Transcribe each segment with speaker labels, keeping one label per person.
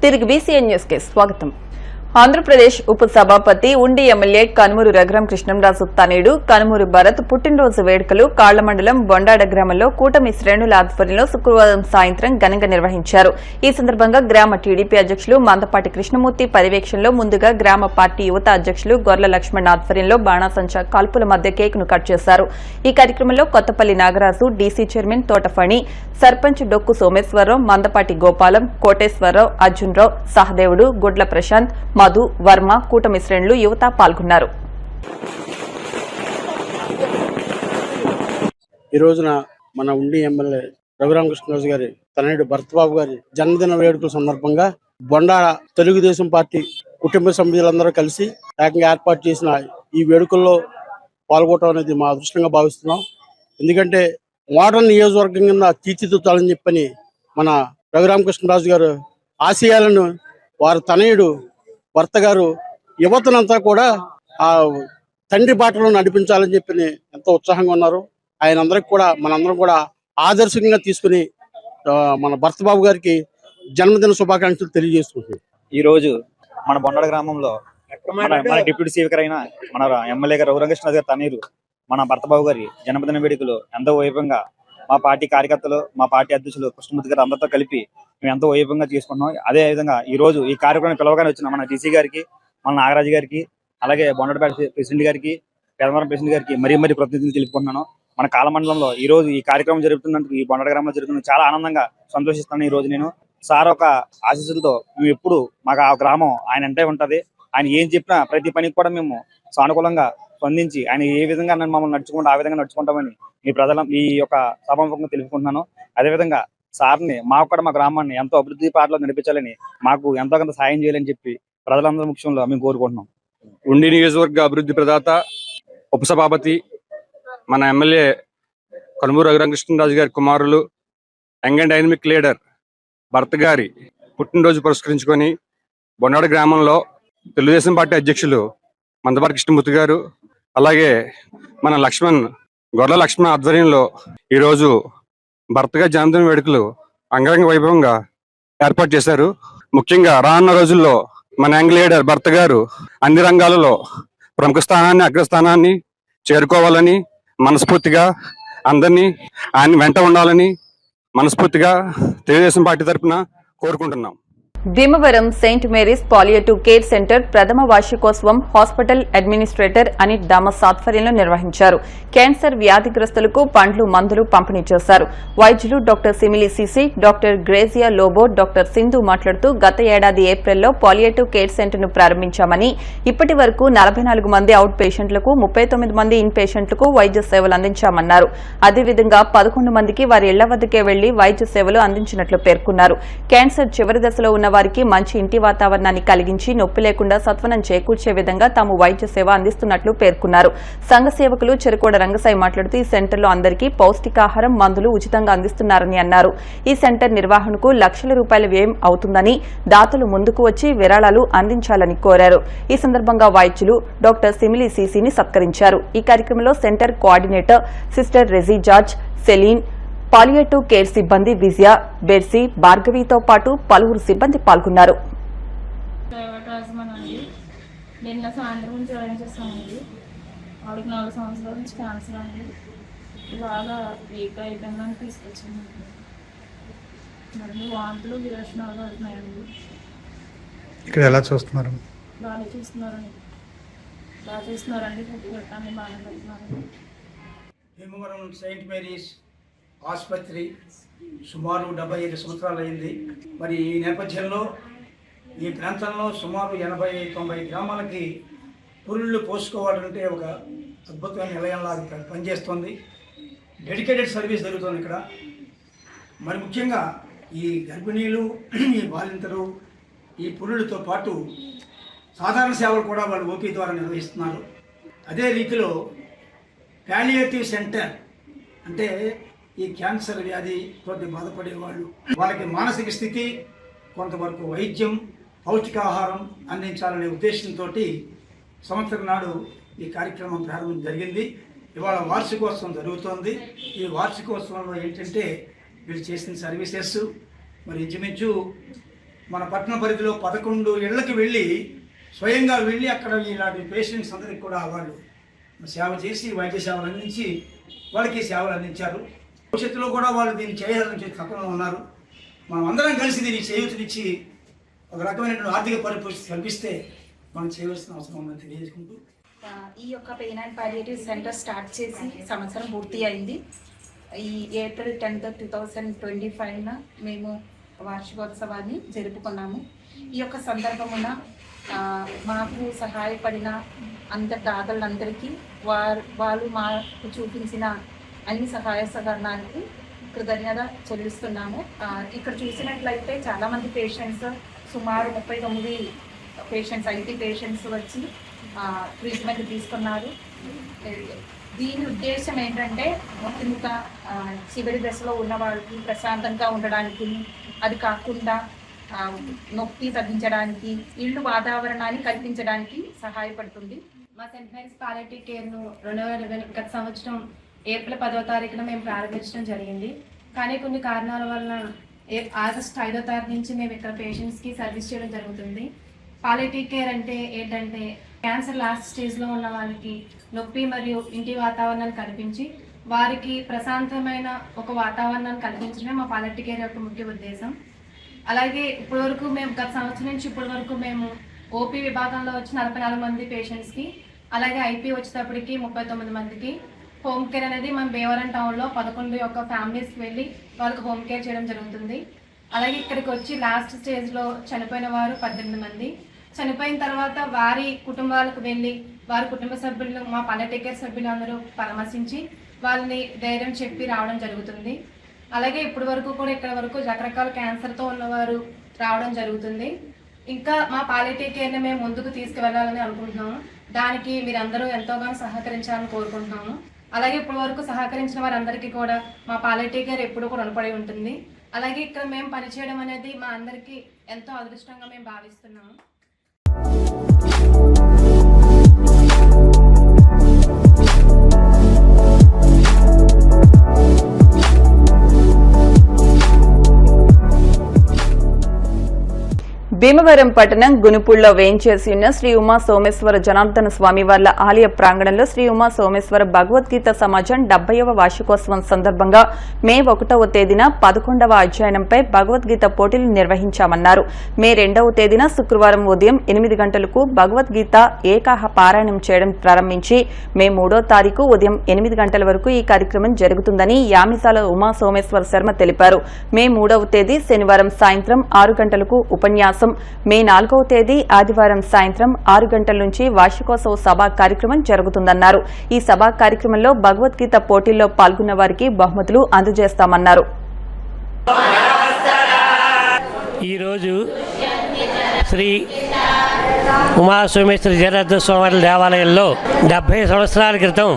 Speaker 1: తిరిగి BCN news కి స్వాగతం. ఆంధ్రప్రదేశ్ ఉప సభాపతి ఉండి ఎమ్మెల్యే కనుమూరు రఘురామ కృష్ణంరాజు తనయుడు కనుమూరు భరత్ పుట్టినరోజు వేడుకలు కాళ్ల మండలం బొండాడ గ్రామంలో కూటమి శ్రేణుల ఆధ్వర్యంలో శుక్రవారం సాయంత్రం ఘనంగా నిర్వహించారు. ఈ సందర్భంగా గ్రామ టీడీపీ అధ్యక్షులు మందపాటి కృష్ణమూర్తి పర్యవేక్షణలో ముందుగా గ్రామ పార్టీ యువత అధ్యక్షులు గొర్ల లక్ష్మణ్ ఆధ్వర్యంలో బాణాసంచా కాల్పుల మధ్య కేకును కట్ చేశారు. ఈ కార్యక్రమంలో కొత్తపల్లి నాగరాజు, డీసీ చైర్మన్ తోటఫణి, సర్పంచ్ డొక్కు సోమేశ్వరరావు, మందపాటి గోపాలం, కోటేశ్వరరావు, అర్జున్రావు, సహదేవుడు, గుడ్ల ప్రశాంత్, మధు, వర్మ, కూటమి శ్రేణులు, యువత పాల్గొన్నారు.
Speaker 2: ఈ రోజున మన ఉండి ఎమ్మెల్యే రఘురామ కృష్ణరాజు గారి తనయుడు భరత్బాబు గారి జన్మదిన వేడుకల సందర్భంగా బొండాడ తెలుగుదేశం పార్టీ కుటుంబ సభ్యులందరూ కలిసి ఏకంగా ఏర్పాటు చేసిన ఈ వేడుకల్లో పాల్గొనడం అనేది మా అదృష్టంగా భావిస్తున్నాం. ఎందుకంటే మోడర్న్ నియోజకవర్గం కింద తీర్చిదిద్దాలని చెప్పని మన రఘురామ కృష్ణరాజు గారు ఆశయాలను వారి తనయుడు భర్త గారు యువతనంతా కూడా ఆ తండ్రి బాటలో నడిపించాలని చెప్పి ఎంతో ఉత్సాహంగా ఉన్నారు. ఆయన అందరికి కూడా మనందరం కూడా ఆదర్శంగా తీసుకుని మన భరత్బాబు గారికి జన్మదిన శుభాకాంక్షలు తెలియజేసుకుంటున్నాం.
Speaker 3: ఈ రోజు మన బొండాడ గ్రామంలో మన డిప్యూటీ స్పీకర్ అయిన మన ఎమ్మెల్యే గారు రఘురామ కృష్ణరాజు గారి తనయుడు మన భరత్బాబు గారి జన్మదిన వేడుకలు ఎంతో వైభవంగా మా పార్టీ కార్యకర్తలు, మా పార్టీ అధ్యక్షులు కృష్ణమూర్తి గారు అందరితో కలిపి మేము ఎంతో వైభవంగా చేసుకుంటున్నాం. అదే విధంగా ఈ రోజు ఈ కార్యక్రమాన్ని పిలవగానే వచ్చిన మన డీసీ గారికి, మన నాగరాజు గారికి, అలాగే బొండాడపేట ప్రెసిడెంట్ గారికి, పెదమరం ప్రెసిడెంట్ గారికి మరీ ప్రతినిధులు తెలుపుకుంటున్నాను. మన కాలమండలంలో ఈ రోజు ఈ కార్యక్రమం జరుగుతున్నందుకు, ఈ బొండాడ గ్రామంలో జరుగుతున్నందుకు చాలా ఆనందంగా సంతోషిస్తాను. ఈ రోజు నేను సార్ ఒక ఆశీస్సులతో మేము ఎప్పుడు మాకు ఆ గ్రామం ఆయన అంటే ఉంటది. ఆయన ఏం చెప్పినా ప్రతి పనికి కూడా మేము సానుకూలంగా స్పందించి ఆయన ఏ విధంగా మమ్మల్ని నడుచుకుంటూ ఆ విధంగా నడుచుకుంటామని ఈ యొక్క సభాముఖంగా తెలుపుకుంటున్నాను. అదేవిధంగా సార్ని మా గ్రామాన్ని ఎంతో అభివృద్ధి పాటలో నడిపించాలని, మాకు ఎంతో కొంత సాయం చేయాలని చెప్పి ప్రజలందరి ముఖ్యంలో మేము కోరుకుంటున్నాం.
Speaker 4: ఉండి నియోజకవర్గ అభివృద్ధి ప్రదాత, ఉపసభాపతి, మన ఎమ్మెల్యే కనుమూరు రఘురామ కృష్ణరాజు గారి కుమారులు, young and dynamic leader Bharat గారి పుట్టినరోజు పురస్కరించుకొని బొండాడ గ్రామంలో తెలుగుదేశం పార్టీ అధ్యక్షులు మందపాటి కృష్ణమూర్తి గారు, అలాగే మన గొర్ల లక్ష్మణ్ ఆధ్వర్యంలో ఈరోజు భరత్ గారి జన్మదిన వేడుకలు అంగరంగ వైభవంగా ఏర్పాటు చేశారు. ముఖ్యంగా రానున్న రోజుల్లో మన యంగ్ లీడర్ భరత్ గారు అన్ని రంగాలలో ప్రముఖ స్థానాన్ని, అగ్రస్థానాన్ని చేరుకోవాలని మనస్ఫూర్తిగా అందరినీ ఆయన వెంట ఉండాలని మనస్ఫూర్తిగా తెలుగుదేశం పార్టీ తరఫున కోరుకుంటున్నాం.
Speaker 1: Bhimavaram Saint Mary's palliative care centre ప్రథమ వార్షికోత్సవం హాస్పిటల్ అడ్మినిస్ట్రేటర్ అనిట్ దామస్ ఆధ్వర్యంలో నిర్వహించారు. క్యాన్సర్ వ్యాధిగ్రస్తులకు పండ్లు, మందులు పంపిణీ చేశారు. వైద్యులు డాక్టర్ సిమిలి సిసి, డాక్టర్ గ్రేజియా లోబో, డాక్టర్ సింధు మాట్లాడుతూ గత ఏడాది ఏప్రిల్లో పాలియేటివ్ కేర్ సెంటర్ ను ప్రారంభించామని, ఇప్పటి వరకు 44 మంది అవుట్ పేషెంట్లకు, 39 మంది ఇన్ పేషెంట్లకు వైద్య సేవలు అందించామన్నారు. అదేవిధంగా 11 మందికి వారి ఇళ్ల వద్దకే వెళ్లి వైద్య సేవలు అందించినట్లు పేర్కొన్నారు. క్యాన్సర్ చివరి దశలో ఉన్న వారికి మంచి ఇంటి వాతావరణాన్ని కలిగించి నొప్పి లేకుండా సత్వనం చేకూర్చే విధంగా తాము వైద్య సేవ అందిస్తున్నట్లు పేర్కొన్నారు. సంఘ సేవకులు చెరుకోడ రంగసాయి మాట్లాడుతూ ఈ సెంటర్లో అందరికీ పౌష్టికాహారం, మందులు ఉచితంగా అందిస్తున్నారని అన్నారు. ఈ సెంటర్ నిర్వహణకు లక్షల రూపాయల వ్యయం అవుతుందని, దాతలు ముందుకు వచ్చి విరాళాలు అందించాలని కోరారు. ఈ సందర్భంగా వైద్యులు డాక్టర్ సిమిలి సిసిని సత్కరించారు. ఈ కార్యక్రమంలో centre coordinator sister Reji George, Selene, palliative care సిబ్బంది విజయ, బెర్సీ, భార్గవితో పాటు పలువురు సిబ్బంది పాల్గొన్నారు.
Speaker 5: నిన్న సాయంత్రం జాయిన్ చేసామండి. ఆవిడకి 4 సంవత్సరాల నుంచి క్యాన్సర్ అండి. బాగా వీక్ అయిపోయిందని తీసుకొచ్చాను. మరి వాంతులు, విరోచనాలు అవుతున్నాయండి.
Speaker 6: ఇక్కడ ఎలా చూస్తున్నారు?
Speaker 5: బాగా చూస్తున్నారండి. ఫుడ్ పెట్టాలని బాగా పెడుతున్నారు.
Speaker 7: భీమవరం సెయింట్ మేరీస్ ఆసుపత్రి సుమారు 75 సంవత్సరాలు అయింది. మరి ఈ నేపథ్యంలో ఈ ప్రాంతంలో సుమారు 80-90 గ్రామాలకి పురుళ్ళు పోసుకోవాలంటే ఒక అద్భుతమైన నిలయంలాగా పనిచేస్తుంది. డెడికేటెడ్ సర్వీస్ జరుగుతుంది ఇక్కడ. మరి ముఖ్యంగా ఈ గర్భిణీలు, ఈ బాలింతలు, ఈ పురుళ్ళతో పాటు సాధారణ సేవలు కూడా వాళ్ళు ఓపీ ద్వారా నిర్వహిస్తున్నారు. అదే రీతిలో పాలియేటివ్ సెంటర్ అంటే ఈ క్యాన్సర్ వ్యాధితో బాధపడే వాళ్ళకి మానసిక స్థితి, కొంతవరకు వైద్యం, పౌష్టికాహారం అందించాలనే ఉద్దేశంతో సంవత్సరం నాడు ఈ కార్యక్రమం ప్రారంభం జరిగింది. ఇవాళ వార్షికోత్సవం జరుగుతోంది. ఈ వార్షికోత్సవంలో ఏంటంటే వీళ్ళు చేసిన సర్వీసెస్ మరి ఇంచుమించు మన పట్టణ పరిధిలో 11 ఇళ్లకు వెళ్ళి స్వయంగా వెళ్ళి అక్కడ ఇలాంటి పేషెంట్స్ అందరికి కూడా వాళ్ళు సేవ చేసి వైద్య సేవలు అందించి వాళ్ళకి సేవలు అందించారు. భవిష్యత్తులో కూడా వాళ్ళు దీన్ని చేయాలని చెప్పి తప్పకుండా ఉన్నారు. మనం అందరం కలిసి దీన్ని చేయూతనిచ్చి ఒక రకమైనటువంటి ఆర్థిక పరిపుష్టి కల్పిస్తే మనం చేయవలసిన అవసరం ఉందని తెలియజేసుకుంటూ
Speaker 8: ఈ యొక్క pain and palliative centre start చేసి సంవత్సరం పూర్తి అయింది. ఈ ఏప్రిల్ 10th 2025 మేము వార్షికోత్సవాన్ని జరుపుకున్నాము. ఈ యొక్క సందర్భమున మాకు సహాయపడిన దాతలందరికీ వాళ్ళు మాకు చూపించిన అన్ని సహాయ సహకారానికి కృతజ్ఞత చెల్లిస్తున్నాము. ఇక్కడ చూసినట్లయితే చాలామంది పేషెంట్స్ సుమారు 39 పేషెంట్స్ ఐటీ పేషెంట్స్ వచ్చి ట్రీట్మెంట్ తీసుకున్నారు. దీని ఉద్దేశం ఏంటంటే ముఖ్యంగా చివరి దశలో ఉన్న వాళ్ళకి ప్రశాంతంగా ఉండడానికి, అది కాకుండా నొప్పి తగ్గించడానికి, ఇళ్ళు వాతావరణాన్ని కల్పించడానికి సహాయపడుతుంది.
Speaker 9: మా సెయింట్ మేరీస్ పాలియేటివ్ కేర్ను 2020 గత సంవత్సరం ఏప్రిల్ 10వ తారీఖున మేము ప్రారంభించడం జరిగింది. కానీ కొన్ని కారణాల వలన ఆగస్టు 5వ తారీఖు నుంచి మేము ఇక్కడ పేషెంట్స్కి సర్వీస్ చేయడం జరుగుతుంది. పాలియేటివ్ కేర్ అంటే ఏంటంటే క్యాన్సర్ లాస్ట్ స్టేజ్లో ఉన్న వాళ్ళకి నొప్పి మరియు ఇంటి వాతావరణాన్ని కల్పించి వారికి ప్రశాంతమైన ఒక వాతావరణాన్ని కల్పించడమే మా పాలియేటివ్ కేర్ యొక్క ముఖ్య ఉద్దేశం. అలాగే ఇప్పటివరకు మేము గత సంవత్సరం నుంచి ఇప్పటి వరకు మేము ఓపీ విభాగంలో వచ్చి 44 మంది పేషెంట్స్కి, అలాగే ఐపీ వచ్చేటప్పటికి 39 మందికి, హోమ్ కేర్ అనేది మనం భీమవరం టౌన్లో 11 యొక్క ఫ్యామిలీస్కి వెళ్ళి వాళ్ళకి హోమ్ కేర్ చేయడం జరుగుతుంది. అలాగే ఇక్కడికి వచ్చి లాస్ట్ స్టేజ్లో చనిపోయిన వారు 18 మంది. చనిపోయిన తర్వాత వారి కుటుంబాలకు వెళ్ళి వారి కుటుంబ సభ్యులు మా పాలియేటివ్ కేర్ సభ్యులు అందరూ పరామర్శించి వాళ్ళని ధైర్యం చెప్పి రావడం జరుగుతుంది. అలాగే ఇప్పటి వరకు కూడా ఇక్కడ వరకు రకరకాల క్యాన్సర్తో ఉన్నవారు రావడం జరుగుతుంది. ఇంకా మా పాలియేటివ్ కేర్ని మేము ముందుకు తీసుకువెళ్ళాలని అనుకుంటున్నాము. దానికి మీరందరూ ఎంతోగానో సహకరించాలని కోరుకుంటున్నాము. అలాగే ఇప్పటి వరకు సహకరించిన వారందరికీ కూడా మా పాలియేటివ్ కేర్ ఎప్పుడు కూడా రుణపడి ఉంటుంది. అలాగే ఇక్కడ మేము పనిచేయడం అనేది మా అందరికీ ఎంతో అదృష్టంగా మేము భావిస్తున్నాము.
Speaker 1: భీమవరం పట్టణం గునుపుల్లో వేయించేసి ఉన్న శ్రీ ఉమా సోమేశ్వర జనార్దన స్వామి వార్ల ఆలయ ప్రాంగణంలో శ్రీ ఉమా సోమేశ్వర భగవద్గీత సమాజం 70వ వార్షికోత్సవం సందర్భంగా మే 1వ తేదీన 11వ అధ్యాయంపై భగవద్గీత పోటీలు నిర్వహించామన్నారు. మే 2వ తేదీన శుక్రవారం ఉదయం 8 గంటలకు భగవద్గీత ఏకాహ పారాయణం చేయడం ప్రారంభించి మే 3వ తారీఖు ఉదయం 8 గంటల వరకు ఈ కార్యక్రమం జరుగుతుందని యామిసాల ఉమా సోమేశ్వర శర్మ తెలిపారు. మే 3వ తేదీ శనివారం సాయంత్రం 6 గంటలకు ఉపన్యాసం, మే 4వ తేదీ ఆదివారం సాయంత్రం 6 గంటల నుంచి వార్షికోత్సవ సభా కార్యక్రమం జరుగుతుందన్నారు. ఈ సభా కార్యక్రమంలో భగవద్గీత పోటీల్లో పాల్గొన్న వారికి బహుమతులు అందజేస్తామన్నారు.
Speaker 10: ఈరోజు శ్రీ ఉమా సోమేశ్వర జనార్దన స్వామి దేవాలయంలో 70 సంవత్సరాల క్రితం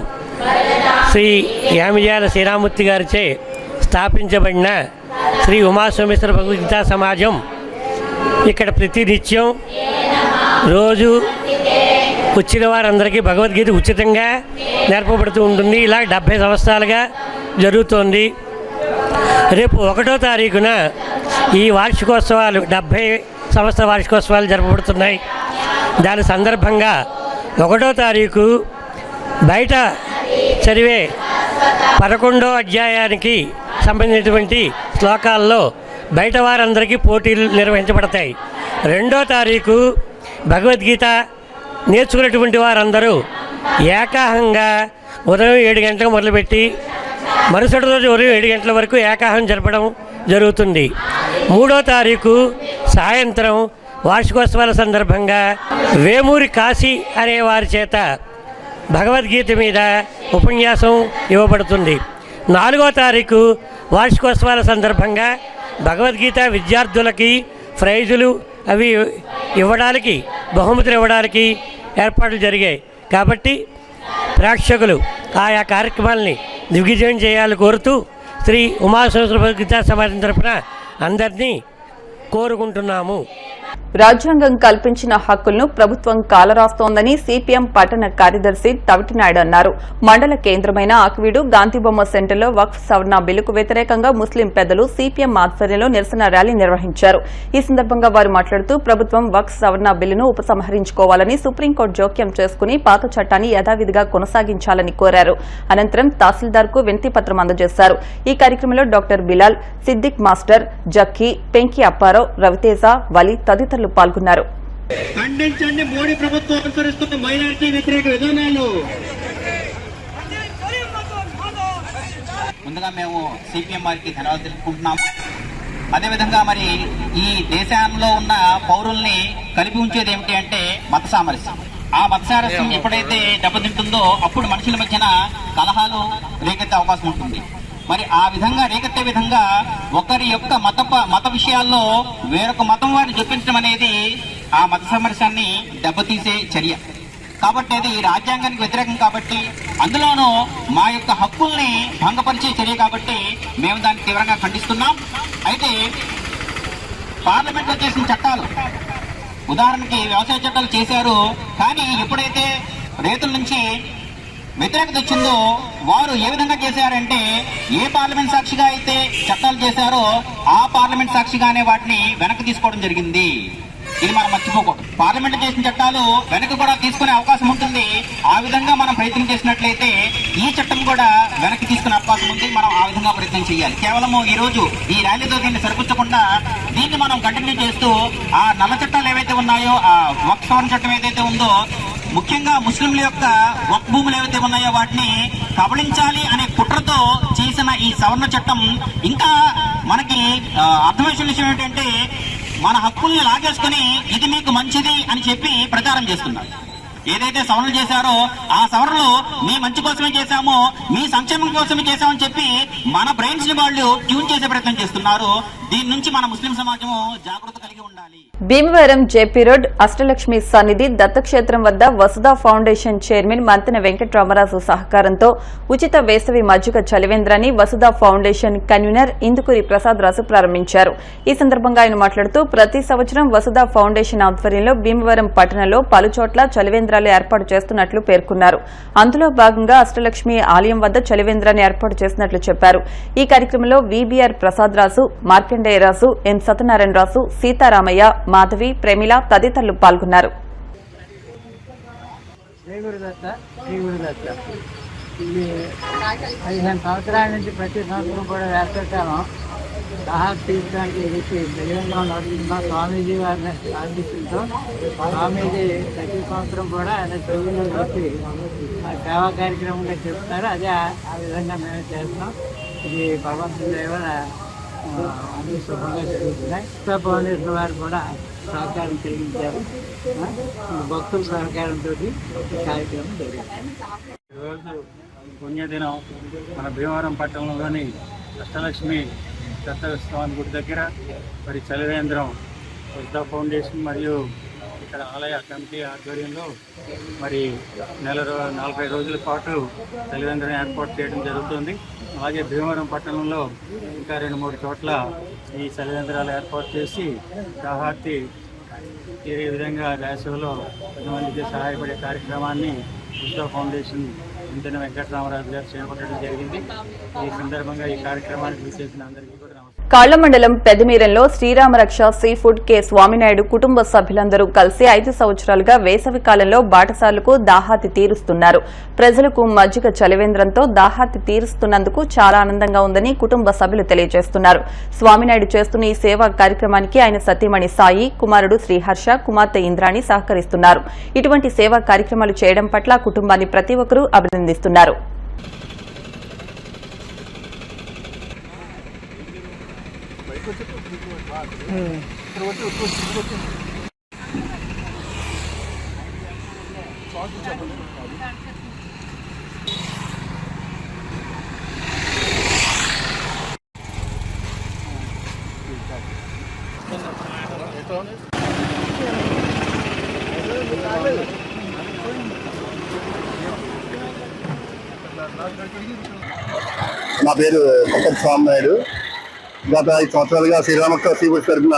Speaker 10: శ్రీ యామిజాల శ్రీరామూర్తి గారిచే స్థాపించబడిన శ్రీ ఉమా సోమేశ్వర భగవద్గీతా సమాజం ఇక్కడ ప్రతినిత్యం రోజు వచ్చిన వారందరికీ భగవద్గీత ఉచితంగా నేర్పబడుతూ ఉంటుంది. ఇలా 70 సంవత్సరాలుగా జరుగుతోంది. రేపు 1వ తారీఖున ఈ వార్షికోత్సవాలు 70 సంవత్సర వార్షికోత్సవాలు జరపబడుతున్నాయి. దాని సందర్భంగా 1వ తారీఖు బయట చదివే 11వ అధ్యాయానికి సంబంధించినటువంటి శ్లోకాల్లో బయట వారందరికీ పోటీలు నిర్వహించబడతాయి. 2వ తారీఖు భగవద్గీత నేర్చుకున్నటువంటి వారందరూ ఏకాహంగా ఉదయం 7 గంటలకు మొదలుపెట్టి మరుసటి రోజు ఉదయం 7 గంటల వరకు ఏకాహం జరపడం జరుగుతుంది. 3వ తారీఖు సాయంత్రం వార్షికోత్సవాల సందర్భంగా వేమూరి కాశీ అనే వారి చేత భగవద్గీత మీద ఉపన్యాసం ఇవ్వబడుతుంది. 4వ తారీఖు వార్షికోత్సవాల సందర్భంగా భగవద్గీత విద్యార్థులకి ప్రైజులు అవి ఇవ్వడానికి, బహుమతులు ఇవ్వడానికి ఏర్పాట్లు జరిగాయి. కాబట్టి ప్రేక్షకులు ఆయా కార్యక్రమాలని దిగ్విజయం చేయాలని కోరుతూ శ్రీ ఉమా సోమేశ్వర భగవద్గీతా సమాజం తరపున అందరినీ కోరుకుంటున్నాము.
Speaker 1: రాజ్యాంగం కల్పించిన హక్కులను ప్రభుత్వం కాలరాస్తోందని సిపిఎం పట్టణ కార్యదర్శి తవిటినాయుడు అన్నారు. మండల కేంద్రమైన ఆకివీడు గాంధీబొమ్మ సెంటర్లో వక్ఫ్ సవరణ బిల్లుకు వ్యతిరేకంగా ముస్లిం పెద్దలు సిపిఎం ఆధ్వర్యంలో నిరసన ర్యాలీ నిర్వహించారు. ఈ సందర్భంగా వారు మాట్లాడుతూ ప్రభుత్వం వక్ఫ్ సవరణ బిల్లును ఉపసంహరించుకోవాలని, సుప్రీంకోర్టు జోక్యం చేసుకుని పాత చట్టాన్ని యథావిధిగా కొనసాగించాలని కోరారు. అనంతరం తహసీల్దార్కు వినతిపత్రం అందజేశారు. ఈ కార్యక్రమంలో డాక్టర్ బిలాల్, సిద్దిక్ మాస్టర్, జక్కీ, పెంకి అప్పారావు, రవితేజ, వలి తదితరులు పాల్గొన్నారు.
Speaker 11: ఖండించండి మోడీ ప్రభుత్వం అనుసరిస్తున్న మైనారిటీ వ్యతిరేక విధానాలు.
Speaker 12: ముందుగా మేము సిపిఎం వారికి ధన్యవాదాలు తెలుపుకుంటున్నాము. అదేవిధంగా మరి ఈ దేశంలో ఉన్న పౌరుల్ని కలిపి ఉంచేది ఏమిటి అంటే మత సామరస్యం. ఆ మత సామరస్యం ఎప్పుడైతే దెబ్బతింటుందో అప్పుడు మనుషుల మధ్యన కలహాలు రేకెత్తే అవకాశం ఉంటుంది. మరి ఆ విధంగా రేకెత్తే విధంగా ఒకరి యొక్క మత విషయాల్లో వేరొక మతం వారిని చూపించడం అనేది ఆ మత సామరస్యాన్ని దెబ్బతీసే చర్య. కాబట్టి అది రాజ్యాంగానికి వ్యతిరేకం కాబట్టి, అందులోనూ మా యొక్క హక్కుల్ని భంగపరిచే చర్య కాబట్టి మేము దాన్ని తీవ్రంగా ఖండిస్తున్నాం. అయితే పార్లమెంట్లో చేసిన చట్టాలు, ఉదాహరణకి వ్యవసాయ చట్టాలు చేశారు, కానీ ఎప్పుడైతే రైతుల నుంచి వ్యతిరేకత వచ్చిందో వారు ఏ విధంగా చేశారంటే ఏ పార్లమెంట్ సాక్షిగా అయితే చట్టాలు చేశారో ఆ పార్లమెంట్ సాక్షిగానే వాటిని వెనక్కి తీసుకోవడం జరిగింది. ఇది మనం మర్చిపోకూడదు. పార్లమెంట్ చేసిన చట్టాలు వెనక్కి కూడా తీసుకునే అవకాశం ఉంటుంది. ఆ విధంగా మనం ప్రయత్నం చేసినట్లయితే ఈ చట్టం కూడా వెనక్కి తీసుకునే అవకాశం ఉంది. మనం ఆ విధంగా ప్రయత్నం చేయాలి. కేవలం ఈ రోజు ఈ ర్యాలీతో దీన్ని సరిపుచ్చకుండా దీన్ని మనం కంటిన్యూ చేస్తూ ఆ నల్ల చట్టాలు ఏవైతే ఉన్నాయో, ఆ వక్ఫ్ సవరణ చట్టం ఏదైతే ఉందో, ముఖ్యంగా ముస్లింల యొక్క వక్ఫ్ భూములు ఏవైతే ఉన్నాయో వాటిని కబళించాలి అనే కుట్రతో చేసిన ఈ సవరణ చట్టం ఇంకా మనకి అర్థమయ్యే విషయం ఏంటంటే మన హక్కుల్ని లాగేసుకుని ఇది మీకు మంచిది అని చెప్పి ప్రచారం చేస్తున్నారు. ఏదైతే సవరణలు చేశారో ఆ సవరణలు మీ మంచి కోసమే చేశామో, మీ సంక్షేమం కోసమే చేశామని చెప్పి మన బ్రెయిన్స్ ని వాళ్ళు ట్యూన్ చేసే ప్రయత్నం చేస్తున్నారు. దీని నుంచి మన ముస్లిం సమాజం జాగృత కలిగి ఉండాలి.
Speaker 1: భీమవరం జేపీ రోడ్ అష్టలక్ష్మి సన్నిధి దత్తక్షేత్రం వద్ద వసుధా ఫౌండేషన్ చైర్మన్ మంతెన వెంకటరామరాజు సహకారంతో ఉచిత వేసవి మజ్జిగ చలివేంద్రాన్ని వసుధా ఫౌండేషన్ కన్వీనర్ ఇందుకూరి ప్రసాద్ రాజు ప్రారంభించారు. ఈ సందర్భంగా ఆయన మాట్లాడుతూ ప్రతి సంవత్సరం వసుధా ఫౌండేషన్ ఆధ్వర్యంలో భీమవరం పట్టణంలో పలుచోట్ల చలివేంద్రాలు ఏర్పాటు చేస్తున్నట్లు పేర్కొన్నారు. అందులో భాగంగా అష్టలక్ష్మి ఆలయం వద్ద చలివేంద్రాన్ని ఏర్పాటు చేసినట్లు చెప్పారు. ఈ కార్యక్రమంలో వీబీఆర్ ప్రసాద్ రాజు, మార్కండేయరాజు, ఎం సత్యనారాయణరాజు, సీతారామయ్య, మాధవి, ప్రేమిల తదితరులు పాల్గొన్నారు.
Speaker 13: ఇది 15 సంవత్సరాల నుంచి ప్రతి సంవత్సరం కూడా వేసవికాలం దాహం తీర్చడానికి నిరంతరం నడుస్తున్న స్వామీజీ వారిని ఆశిస్తుంటూ స్వామీజీ ప్రతి సంవత్సరం కూడా ఆయన తెలుగులో చెప్పి సేవా కార్యక్రమంగా చెప్తున్నారు. అదే ఆ విధంగా మేము చేస్తున్నాం. ఇది భగవంతుని దయ వల్ల అన్ని శుభంగా జరుగుతున్నాయి. ఫౌండేషన్ వారు కూడా సహకారం కలిగించారు. భక్తుల సహకారంతో కార్యక్రమం జరిగింది.
Speaker 14: ఈరోజు పుణ్యదినం మన భీమవరం పట్టణంలోని అష్టలక్ష్మి దత్తస్వామి గుడి దగ్గర మరి చలివేంద్రం వసుధా ఫౌండేషన్ మరియు ఇక్కడ ఆలయ కమిటీ ఆధ్వర్యంలో మరి 40 రోజుల పాటు చలివేంద్రం ఏర్పాటు చేయడం జరుగుతుంది. అలాగే భీమవరం పట్టణంలో ఇంకా 2-3 చోట్ల ఈ చలివేంద్రాలు ఏర్పాటు చేసి దాహార్తి తీరే విధంగా వేసవిలో 10 మందికి సహాయపడే కార్యక్రమాన్ని వసుధా ఫౌండేషన్ మంతెన వెంకటరామరాజు గారు చేపట్టడం జరిగింది. ఈ సందర్భంగా ఈ కార్యక్రమానికి విచ్చేసిన అందరికీ కూడా నమస్కారం.
Speaker 1: కాళ్ల మండలం పెదమీరంలో శ్రీరామరక్ష సీ ఫుడ్ కె స్వామినాయుడు కుటుంబ సభ్యులందరూ కలిసి 5 సంవత్సరాలుగా వేసవి కాలంలో బాటసార్లకు దాహార్తి తీరుస్తున్నారు. ప్రజలకు మజ్జిగ చలివేంద్రంతో దాహార్తి తీరుస్తున్నందుకు చాలా ఆనందంగా ఉందని కుటుంబ సభ్యులు తెలియజేస్తున్నారు. స్వామినాయుడు చేస్తున్న ఈ సేవా కార్యక్రమానికి ఆయన సతీమణి సాయి, కుమారుడు శ్రీహర్ష, కుమార్తె ఇంద్రాణి సహకరిస్తున్నారు. ఇటువంటి సేవా కార్యక్రమాలు చేయడం పట్ల కుటుంబాన్ని ప్రతి ఒక్కరూ అభినందిస్తున్నారు.
Speaker 15: నా పేరు వెంకట స్వామినాయుడు. గత 5 సంవత్సరాలుగా శ్రీరామకృష్ణ సీ ఫుడ్ తరఫున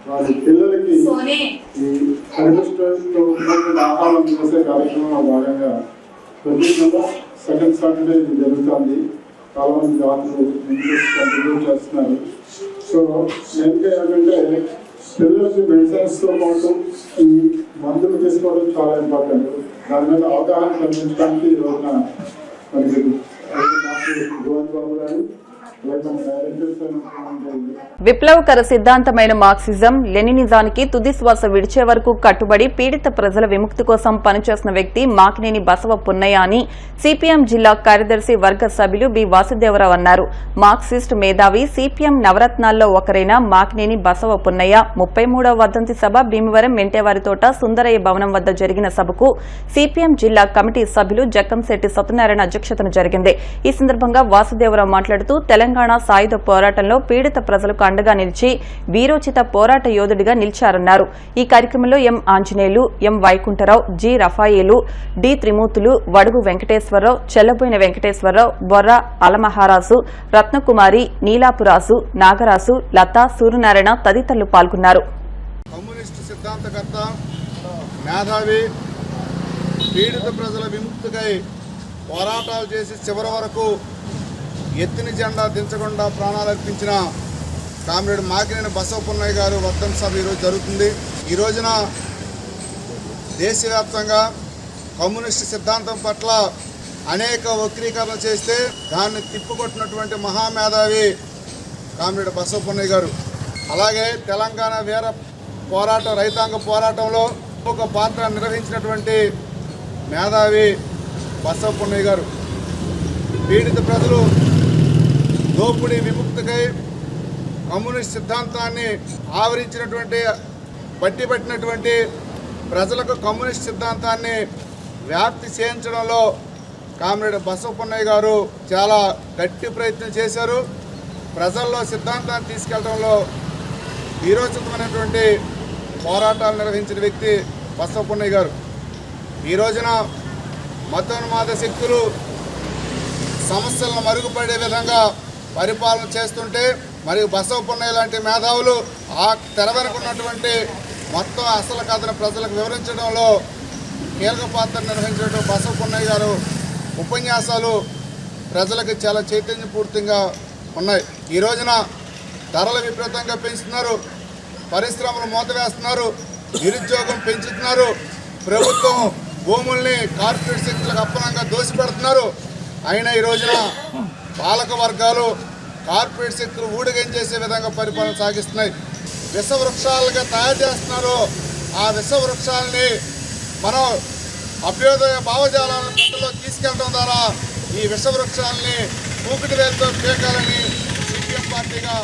Speaker 15: వారి పిల్లలకి ఈ పరిమిష్టితో ఉన్నటువంటి ఆహారం చేసే కార్యక్రమంలో భాగంగా ప్రతి నెల సెకండ్ సాటర్డే ఇది జరుగుతుంది. చాలా మంది దాతలు ఇంట్రెస్ట్ కంట్రిబ్యూట్ చేస్తున్నారు. సో మెయిన్గా ఏంటంటే పిల్లలకి మెడిసిన్స్ తో పాటు ఈ మందులు తీసుకోవడం చాలా ఇంపార్టెంట్. దాని మీద అవగాహన కల్పించడానికి ఈ రోజున మనకి గోవింద్ బాబు గారు
Speaker 1: విప్లవకర సిద్ధాంతమైన మార్క్సిజం లెనినిజానికి తుది శ్వాస విడిచే వరకు కట్టుబడి పీడిత ప్రజల విముక్తి కోసం పనిచేసిన వ్యక్తి మాకినేని బసవ పున్నయ్య అని సిపిఎం జిల్లా కార్యదర్శి వర్గ సభ్యులు బి వాసుదేవరావు అన్నారు. మార్క్సిస్ట్ మేధావి సిపిఎం నవరత్నాల్లో ఒకరైన మాకినేని బసవ పున్నయ్య 33వ వర్ధంతి సభ భీమవరం మెంటేవారితోట సుందరయ్య భవనం వద్ద జరిగిన సభకు సిపిఎం జిల్లా కమిటీ సభ్యులు జక్కంశెట్టి సత్యనారాయణ అధ్యక్షతన జరిగింది. ఈ సందర్భంగా వాసుదేవరావు మాట్లాడుతూ తెలంగాణ సాయుధ పోరాటంలో పీడిత ప్రజలకు అండగా నిలిచి వీరోచిత పోరాట యోధుడిగా నిలిచారన్నారు. ఈ కార్యక్రమంలో ఎం ఆంజనేయులు, ఎం వైకుంఠరావు, జి రఫాయేలు, డి త్రిమూర్తులు, వడుగు వెంకటేశ్వరరావు, చెల్లబోయిన వెంకటేశ్వరరావు, బొర్ర అలమహారాజు, రత్నకుమారి, నీలాపురాజు, నాగరాజు, లతా, సూర్యనారాయణ తదితరులు పాల్గొన్నారు.
Speaker 15: కమ్యూనిస్టు సిద్ధాంతకర్త, మేధావి, పీడిత ప్రజల విముక్తికై పోరాటాలు చేసి చివరి వరకు ఎత్తిన జెండా దించకుండా ప్రాణాలర్పించిన కామ్రేడ్ మాకినేని బసవ పున్నయ్య గారు వర్ధంతి సభ ఈరోజు జరుగుతుంది. ఈ రోజున దేశవ్యాప్తంగా కమ్యూనిస్టు సిద్ధాంతం పట్ల అనేక వక్రీకరణ చేస్తే దాన్ని తిప్పుకొట్టినటువంటి మహామేధావి కామ్రేడ్ బసవ పున్నయ్య గారు. అలాగే తెలంగాణ వీర పోరాటం, రైతాంగ పోరాటంలో ఒక పాత్ర నిర్వహించినటువంటి మేధావి బసవ పున్నయ్య గారు. పీడిత ప్రజలు దోపిడీ విముక్తికై కమ్యూనిస్ట్ సిద్ధాంతాన్ని ఆవరించినటువంటి పట్టినటువంటి ప్రజలకు కమ్యూనిస్ట్ సిద్ధాంతాన్ని వ్యాప్తి చేయించడంలో కామ్రేడ్ బసవ పున్నయ్య గారు చాలా గట్టి ప్రయత్నం చేశారు. ప్రజల్లో సిద్ధాంతాన్ని తీసుకెళ్లడంలో వీరోచితమైనటువంటి పోరాటాలు నిర్వహించిన వ్యక్తి బసవ పున్నయ్య గారు. ఈ రోజున మతోన్మాద శక్తులు సమస్యలను మరుగుపడే విధంగా పరిపాలన చేస్తుంటే మరియు బసవ పున్నయ్య లాంటి మేధావులు ఆ తెర వెనుక ఉన్నటువంటి మొత్తం అసలు కథను ప్రజలకు వివరించడంలో కీలక పాత్ర నిర్వహించినటువంటి బసవ పున్నయ్య గారు ఉపన్యాసాలు ప్రజలకు చాలా చైతన్యపూర్తిగా ఉన్నాయి. ఈ రోజున ధరలు విపరీతంగా పెంచుతున్నారు, పరిశ్రమలు మూతవేస్తున్నారు, నిరుద్యోగం పెంచుతున్నారు, ప్రభుత్వం భూముల్ని కార్పొరేట్ శక్తులకు అప్పనంగా దోసిపెడుతున్నారు. అయినా ఈ రోజున పాలక వర్గాలు కార్పొరేట్ శక్తులు ఊడిగంచేసే విధంగా పరిపాలన సాగిస్తున్నాయి. విషవృక్షాలుగా తయారు చేస్తున్నారు. ఆ విషవృక్షాలని మనం అభ్యుదయ భావజాలను ప్రజల్లో తీసుకెళ్లడం ద్వారా ఈ విషవృక్షాలని మూకిటి వేలతో పీకాలని సిపిఎం పార్టీగా.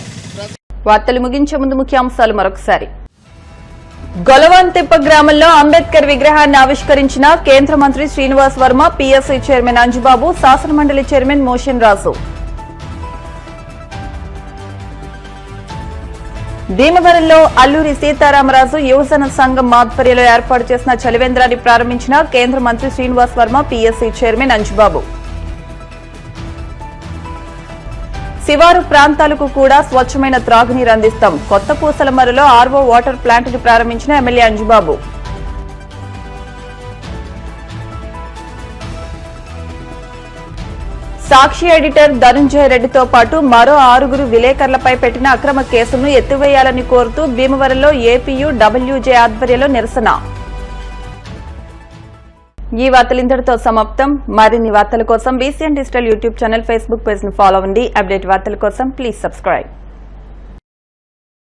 Speaker 1: వార్తలు ముగించే ముందు ముఖ్యాంశాలు మరొకసారి. గొలవంతిప్ప గ్రామంలో అంబేద్కర్ విగ్రహాన్ని ఆవిష్కరించిన కేంద్ర మంత్రి శ్రీనివాస్ వర్మ, పీఎస్సీ చైర్మన్ అంజుబాబు, శాసనమండలి చైర్మన్ మోషన్ రాజు. భీమవరంలో అల్లూరి సీతారామరాజు యువజన సంఘం ఆధ్వర్యంలో ఏర్పాటు చేసిన చలివేంద్రాన్ని ప్రారంభించిన కేంద్ర మంత్రి శ్రీనివాస్ వర్మ, పీఎస్సీ చైర్మన్ అంజుబాబు. శివారు ప్రాంతాలకు కూడా స్వచ్ఛమైన త్రాగునీరు అందిస్తాం. కొత్త పూసలమర్రులో ఆర్వో వాటర్ ప్లాంట్ను ప్రారంభించిన ఎమ్మెల్యే అంజుబాబు. సాక్షి ఎడిటర్ ధనుంజయ రెడ్డితో పాటు మరో 6 విలేకరులపై పెట్టిన అక్రమ కేసులను ఎత్తివేయాలని కోరుతూ భీమవరంలో ఏపీయూ డబ్ల్యూజే ఆధ్వర్యంలో నిరసన. ఈ వార్తలు ఇంతటితో సమాప్తం. మరిన్ని వార్తల కోసం BCN digital YouTube channel, Facebook page ను ఫాలో అవ్వండి. అప్డేట్ వార్తల కోసం ప్లీజ్ సబ్స్క్రైబ్.